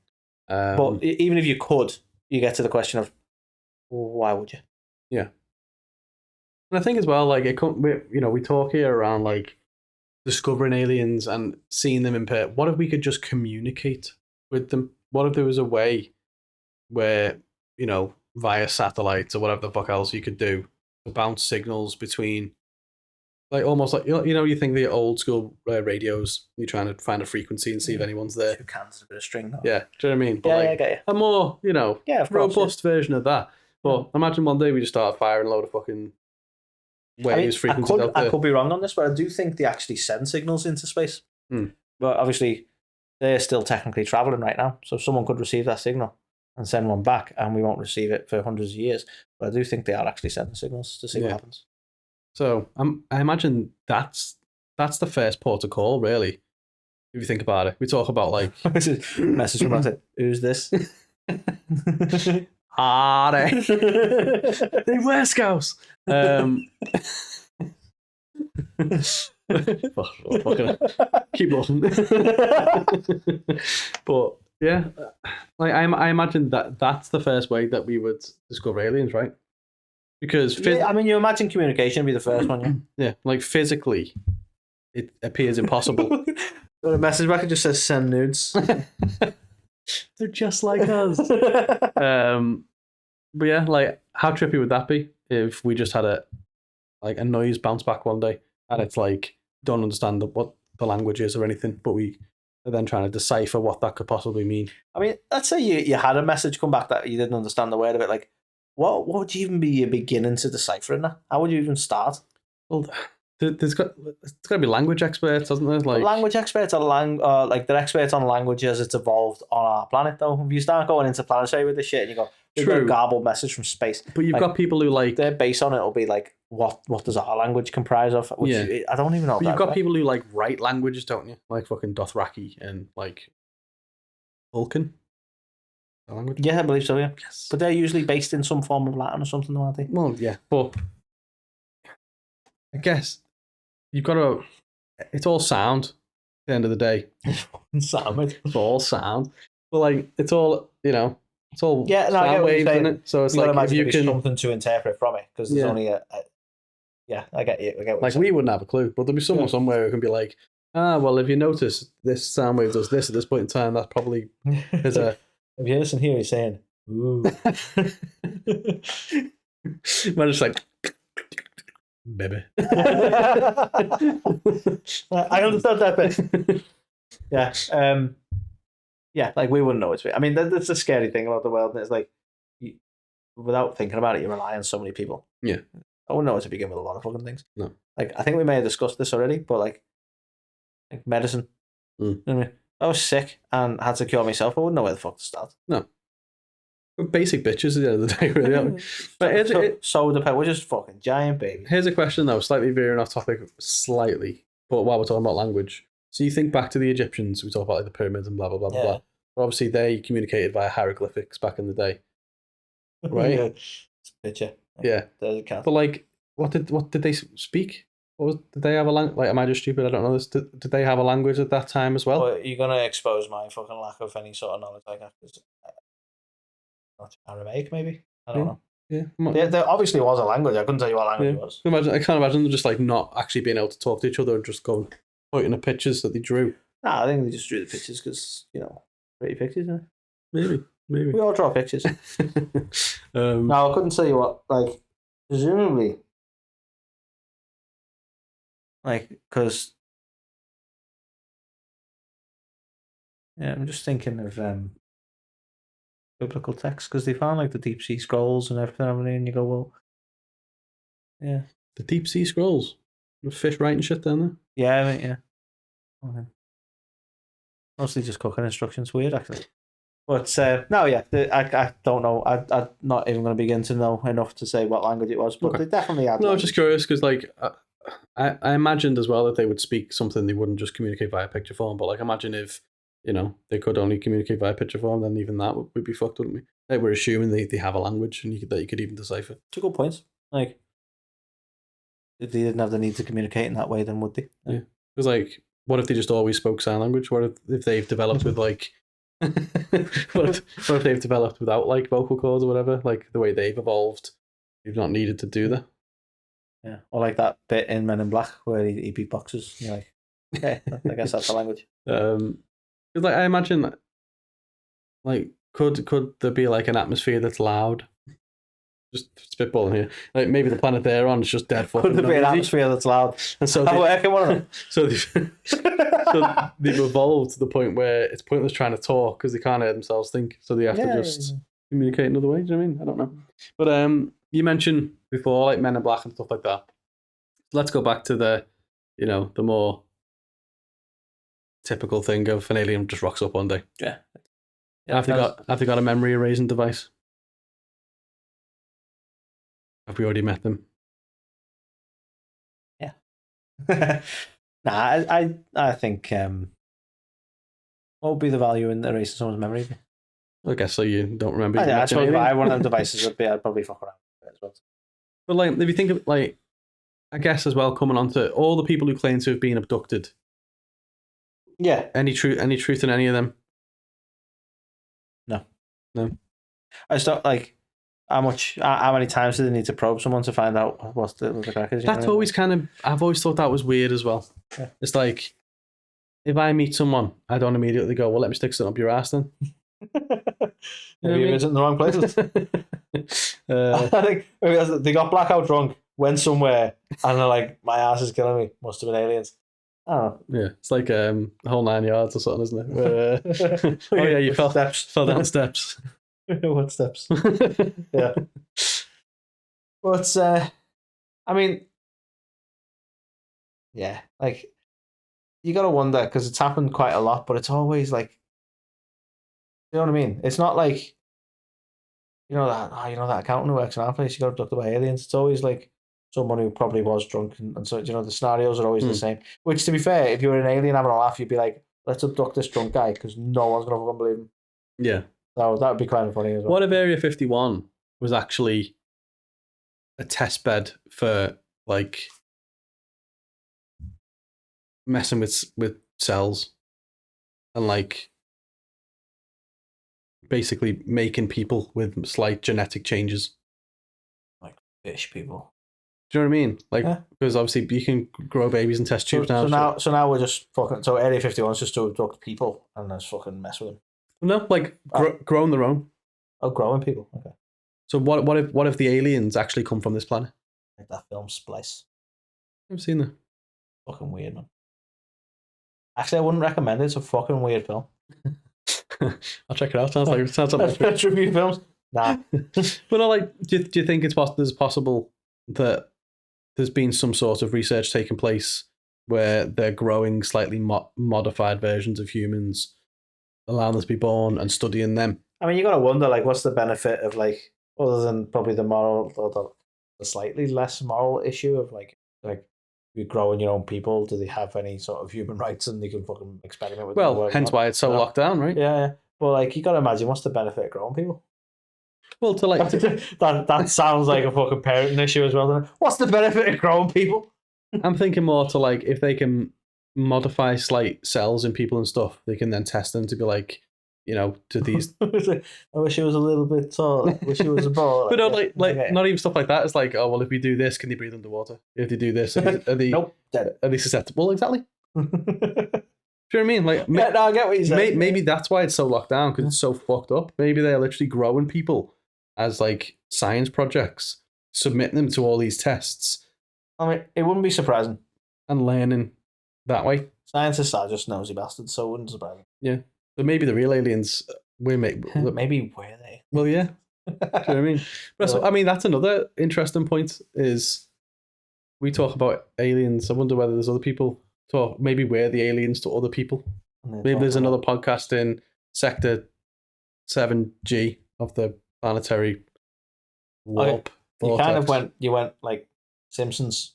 But even if you could, you get to the question of, well, why would you? Yeah. And I think as well, like, we talk here around like discovering aliens and seeing them in person. What if we could just communicate with them? What if there was a way where, via satellites or whatever the fuck else you could do to bounce signals between, like, almost like, you think the old school radios, you're trying to find a frequency and see if anyone's there. 2 cans, a bit of string, though. Yeah, do you know what I mean? But I get you. A more, robust version of that. But imagine one day we just start firing a load of fucking waves, frequencies out there. I could be wrong on this, but I do think they actually send signals into space. But obviously, they're still technically traveling right now. So someone could receive that signal and send one back, and we won't receive it for hundreds of years. But I do think they are actually sending signals to see what happens. So I imagine that's the first port of call, really. If you think about it, we talk about like message from us. Who's this? Are they? They were scouts. Keep looking. But yeah, like I imagine that's the first way that we would discover aliens, right? Because you imagine communication would be the first one, yeah. Yeah, like physically, it appears impossible. Got a message back, it just says send nudes. They're just like us. But yeah, like, how trippy would that be if we just had a noise bounce back one day, and it's like, don't understand what the language is or anything, but we are then trying to decipher what that could possibly mean. I mean, let's say you had a message come back that you didn't understand the word of it. Like, what would you even be your beginning to deciphering that? How would you even start? Well, there's got to be language experts, hasn't there? Like, language experts are they're experts on language as it's evolved on our planet, though. If you start going into planetary with this shit and you go, we've got a garbled message from space. But you've got people who like, their base on it will be like, what does our language comprise of? Which I don't even know. But you've got people who like write languages, don't you? Like fucking Dothraki and like Vulcan. Language? Yeah, I believe so, yeah. Yes. But they're usually based in some form of Latin or something, aren't they? Well, yeah. But I guess you've got to it's all sound at the end of the day. Sound. It's all sound. But like it's all, it's all Yeah, no, I get sound what you're waves, saying. isn't it? So it's You gotta like if imagine you there'd be can, something to interpret from it because there's Yeah. only a. Yeah, I get you. I get what like you're we saying. wouldn't have a clue, but there'll be someone somewhere who can be like, well, if you notice this sound wave does this at this point in time, that's probably is a. If you listen here, he's saying, "Ooh." Man, just like, baby. I understand that bit. Yeah. Yeah, like we wouldn't know it's. I mean, that's the scary thing about the world. And it's like, without thinking about it, you rely on so many people. Yeah. I wouldn't know where to begin with a lot of fucking things. No. Like, I think we may have discussed this already, but like medicine. You know what I mean? If I was sick and had to cure myself, I wouldn't know where the fuck to start. No. We're basic bitches at the end of the day, really. Aren't we? But We're just fucking giant babies. here's a question, though, slightly veering off topic slightly, but while we're talking about language. So you think back to the Egyptians, we talk about like the pyramids and blah, blah, blah, blah, blah. But obviously, they communicated via hieroglyphics back in the day, right? Yeah. It's a picture. Yeah. There's a cat. But like, what did they speak? Did they have a language? Like, am I just stupid? I don't know this. Did they have a language at that time as well? Well, you're going to expose my fucking lack of any sort of knowledge like that. Not Aramaic, maybe? I don't know. Yeah. There obviously was a language. I couldn't tell you what language it was. I can't imagine them just like not actually being able to talk to each other and just going pointing at pictures that they drew. Nah, I think they just drew the pictures because, pretty pictures, isn't it? Maybe. We all draw pictures. No, No, I couldn't tell you what, like, presumably, like, because, yeah, I'm just thinking of biblical texts because they found, like, the deep sea scrolls and everything, and you go, well, yeah. the deep sea scrolls. With fish writing shit down there. Yeah, I mean, yeah. Okay. Mostly just cooking instructions. Weird, actually. But no, yeah, I don't know. I'm not even going to begin to know enough to say what language it was, but Okay. they definitely had. No, I'm just curious because, like, I imagined as well that they would speak something they wouldn't just communicate via picture form. But like, imagine if they could only communicate via picture form, then even that would be fucked, wouldn't we? Like, we're assuming they have a language and that you could even decipher. It's a good point. Like, if they didn't have the need to communicate in that way, then would they? Yeah. Because like, what if they just always spoke sign language? What if they've developed with like, what if they've developed without like vocal cords or whatever? Like the way they've evolved, you've not needed to do that. Yeah, or like that bit in Men in Black where he beatboxes. You're like, okay, I guess that's the language. 'Cause, like, I imagine, like, could there be like an atmosphere that's loud? Just spitballing here. Like maybe the planet they're on is just dead fucking Could there be an noisy. atmosphere that's loud? And so I work in one of them. so they've evolved to the point where it's pointless trying to talk because they can't hear themselves think. So they have to just communicate another way. Do you know what I mean? I don't know. But you mentioned before like Men in Black and stuff like that. Let's go back to the more typical thing of an alien just rocks up one day. Yeah. Have they got a memory erasing device? Have we already met them? Yeah. Nah, I think what would be the value in erasing someone's memory? I guess so. You don't remember. I suppose if I had one of them devices, I'd probably fuck around with it as well. But like, if you think of like, I guess as well, coming on to all the people who claim to have been abducted. Yeah. Any truth in any of them? No. I just don't like how many times do they need to probe someone to find out what the crack is? That's always I've always thought that was weird as well. Yeah. It's like, if I meet someone, I don't immediately go, well, let me stick something up your ass then. Maybe you're visiting the wrong places. I think maybe they got blackout drunk, went somewhere, and they're like, my ass is killing me. Must have been aliens. Oh. Yeah, it's like the whole 9 yards or something, isn't it? Oh yeah, you fell down steps. What steps? Yeah. But I mean, yeah, like you gotta wonder because it's happened quite a lot, but it's always like, you know what I mean? It's not like that accountant who works in our place, he got abducted by aliens. It's always like someone who probably was drunk, and so the scenarios are always the same. Which, to be fair, if you were an alien having a laugh, you'd be like, let's abduct this drunk guy because no one's gonna fucking believe him. Yeah. So that would be kind of funny as well. What if Area 51 was actually a test bed for like messing with cells and like basically making people with slight genetic changes. Like fish people. Do you know what I mean? Like, Yeah. because obviously you can grow babies in test tubes now. So now we're just fucking. So Area 51 is just to abduct people and then just fucking mess with them. No, like growing their own. Oh, growing people. Okay. So what if the aliens actually come from this planet? Like that film Splice. I've seen that. Fucking weird, man. Actually, I wouldn't recommend it. It's a fucking weird film. I'll check it out. Sounds like Let's review films. Nah. But no, like, do you think there's possible that there's been some sort of research taking place where they're growing slightly modified versions of humans, allowing them to be born and studying them? I mean, you got to wonder, like, what's the benefit of, like, other than probably the moral or the slightly less moral issue of, like you're growing your own people. Do they have any sort of human rights and they can fucking experiment with them? Well, hence why it's so locked down, right? Yeah. Well, like, you got to imagine what's the benefit of growing people? Well, to like that sounds like a fucking parenting issue as well. Doesn't it? What's the benefit of growing people? I'm thinking more to like if they can modify slight cells in people and stuff, they can then test them to be like, you know, to these. I wish it was a little bit tall. I wish it was a ball. But no, like not even stuff like that. It's like, oh well, if we do this, can they breathe underwater? If they do this, are they nope, dead. Are they susceptible? Exactly. Do you know what I mean? Like, yeah, no, I get what you're saying. Maybe that's why it's so locked down because it's so fucked up. Maybe they're literally growing people as like science projects, submitting them to all these tests. I mean, it wouldn't be surprising. And learning that way. Scientists are just nosy bastards, so it wouldn't surprise me. Yeah. But maybe the real aliens maybe were they? Well, yeah. Do you know what I mean? But I mean, that's another interesting point is we talk about aliens. I wonder whether there's other people talk. Maybe we're the aliens to other people. Maybe there's another podcast in Sector 7G of the planetary warp. Okay. You went like Simpsons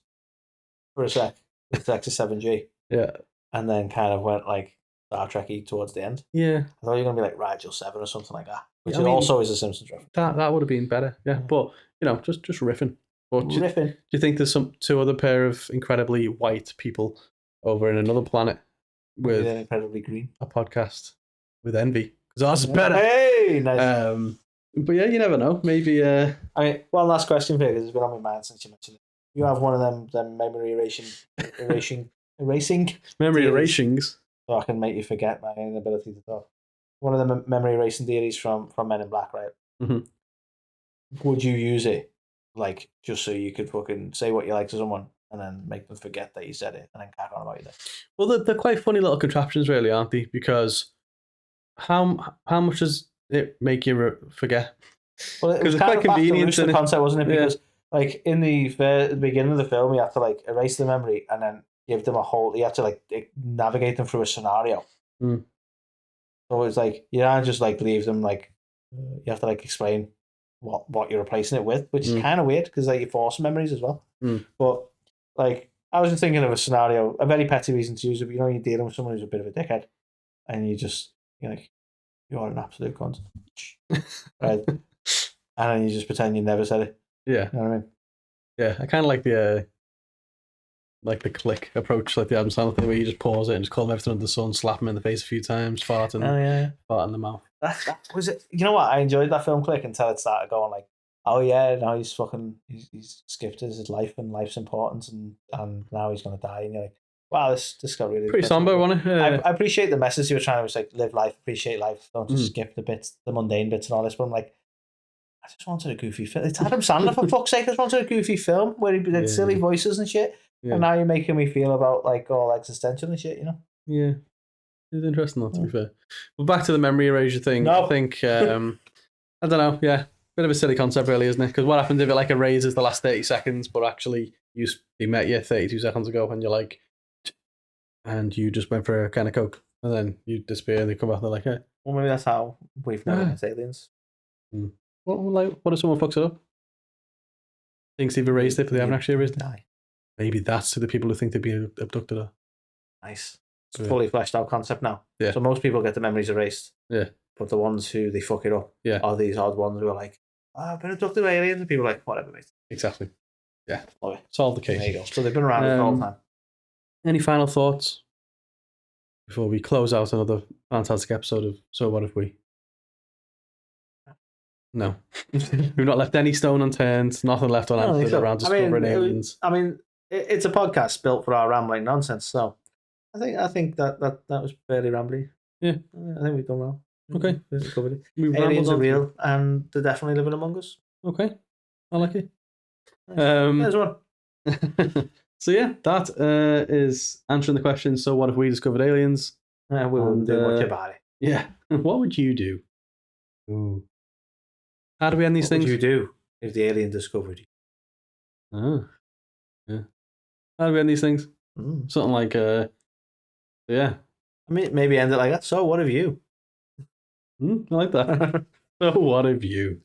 for a sec with Sector 7G. Yeah. And then kind of went like Star Trek-y towards the end. Yeah. I thought you were going to be like Rigel 7 or something like that, which also is a Simpsons reference. That would have been better. Yeah. But, you know, just riffing. But do you think there's two other pair of incredibly white people over in another planet with incredibly green a podcast with envy? Because ours is better. Hey, nice. But yeah, you never know. Maybe. I mean, one last question for you because it's been on my mind since you mentioned it. You have one of them memory erasing memory erasings, so I can make you forget my inability to talk. One of the memory erasing theories from Men in Black, right? Mm-hmm. Would you use it, like, just so you could fucking say what you like to someone and then make them forget that you said it and then carry on about you? Well, they're quite funny little contraptions, really, aren't they? Because how much does it make you forget? Well, it was quite convenient. The concept, wasn't it? Because like in the beginning of the film, you have to like erase the memory and then give them a whole. You have to like navigate them through a scenario. Mm. So it's like you don't just like leave them like you have to like explain what you're replacing it with, which is kind of weird because like you force memories as well. Mm. But like I was just thinking of a scenario, a very petty reason to use it. You know, you're dealing with someone who's a bit of a dickhead, and you're like, you're an absolute cunt, right? And then you just pretend you never said it. Yeah. You know what I mean? Yeah, I kind of like the click approach, like the Adam Sandler thing, where you just pause it and just call them everything under the sun, slap them in the face a few times, fart in the mouth. That was it. You know what? I enjoyed that film Click until it started going like, oh yeah, now he's skipped his life and life's important, and now he's gonna die, and you're like, wow, this got really pretty somber, wasn't it? I appreciate the message you were trying to was like live life, appreciate life, don't just skip the mundane bits and all this. But I'm like, I just wanted a goofy film. It's Adam Sandler, for fuck's sake. I just wanted a goofy film where he did silly voices and shit. Yeah. And now you're making me feel about like all existential and shit, you know? Yeah. It's interesting, though, to be fair. But back to the memory erasure thing. No. I think, I don't know, yeah. Bit of a silly concept, really, isn't it? Because what happens if it like erases the last 30 seconds, but actually he met you 32 seconds ago and you're like, and you just went for a can of Coke and then you disappear and they come back and they're like, hey. Well, maybe that's how we've known as aliens. What if someone fucks it up? Thinks they've erased it, but they haven't actually erased it? Maybe that's to the people who think they've been abducted. Nice. It's a fully fleshed out concept now. Yeah. So most people get the memories erased. Yeah. But the ones who they fuck it up are these odd ones who are like, I've been abducted by aliens, and people are like, whatever, mate. Exactly. Yeah. Love it. Solve the case. There you go. So they've been around the whole time. Any final thoughts before we close out another fantastic episode of So What If We? No. We've not left any stone unturned, nothing left I don't think unanswered so. around discovering aliens. It's a podcast built for our rambling nonsense, so I think that was fairly rambly. Yeah. I think we've done well. Okay. We covered it. We've Aliens rambled are on. real, and they're definitely living among us. Okay. I like it. There's one. So yeah, that is answering the question. So what if we discovered aliens? We wouldn't do much about it. Yeah. What would you do? Ooh. How do we end these What things? would you do if the alien discovered you? Oh. Yeah. How do we end these things? Something like yeah. I mean, maybe end it like that. So what have you? I like that. So what have you?